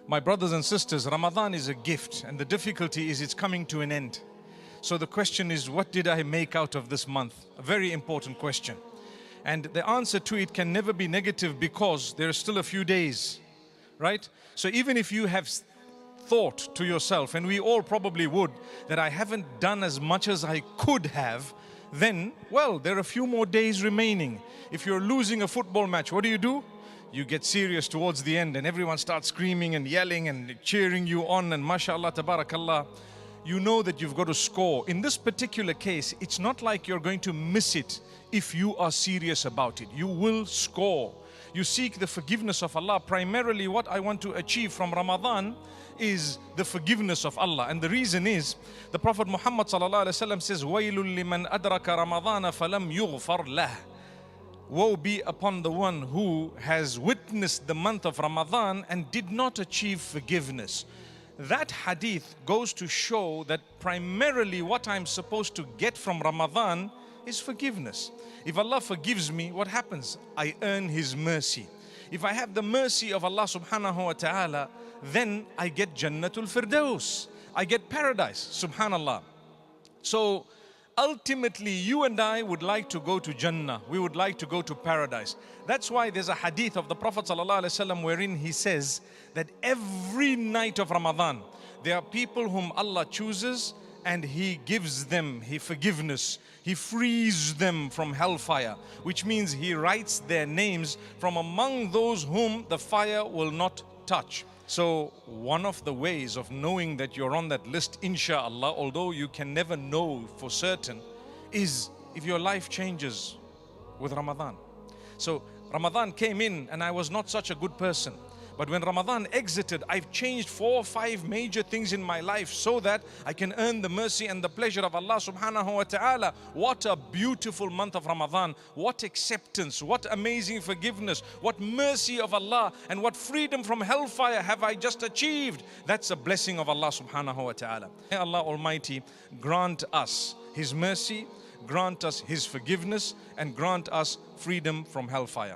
My brothers and sisters, Ramadan is a gift, and the difficulty is it's coming to an end. So the question is, what did I make out of this month? A very important question. And the answer to it can never be negative because there are still a few days, right? So even if you have thought to yourself, and we all probably would, that I haven't done as much as I could have, then, well, there are a few more days remaining. If you're losing a football match, what do? You get serious towards the end and everyone starts screaming and yelling and cheering you on, and mashallah, tabarakallah, you know that you've got to score. In this particular case, it's not like you're going to miss it if you are serious about it. You will score. You seek the forgiveness of Allah. Primarily what I want to achieve from Ramadan is the forgiveness of Allah. And the reason is, the Prophet Muhammad sallallahu alaihi wasallam says, وَيْلٌ لِمَنْ أَدْرَكَ رَمَضَانَ فَلَمْ يُغْفَرْ لَهُ. Woe be upon the one who has witnessed the month of Ramadan and did not achieve forgiveness. That hadith goes to show that primarily what I'm supposed to get from Ramadan is forgiveness. If Allah forgives me, what happens? I earn His mercy. If I have the mercy of Allah subhanahu wa ta'ala, then I get Jannatul Firdaus. I get paradise, subhanallah. So ultimately, you and I would like to go to Jannah. We would like to go to paradise. That's why there's a hadith of the Prophet ﷺ wherein he says that every night of Ramadan, there are people whom Allah chooses and He gives them His forgiveness. He frees them from hellfire, which means He writes their names from among those whom the fire will not touch. So one of the ways of knowing that you're on that list, inshallah, although you can never know for certain, is if your life changes with Ramadan. So Ramadan came in and I was not such a good person. But when Ramadan exited, I've changed 4 or 5 major things in my life so that I can earn the mercy and the pleasure of Allah subhanahu wa ta'ala. What a beautiful month of Ramadan. What acceptance, what amazing forgiveness, what mercy of Allah, and what freedom from hellfire have I just achieved. That's a blessing of Allah subhanahu wa ta'ala. May Allah Almighty grant us His mercy, grant us His forgiveness, and grant us freedom from hellfire.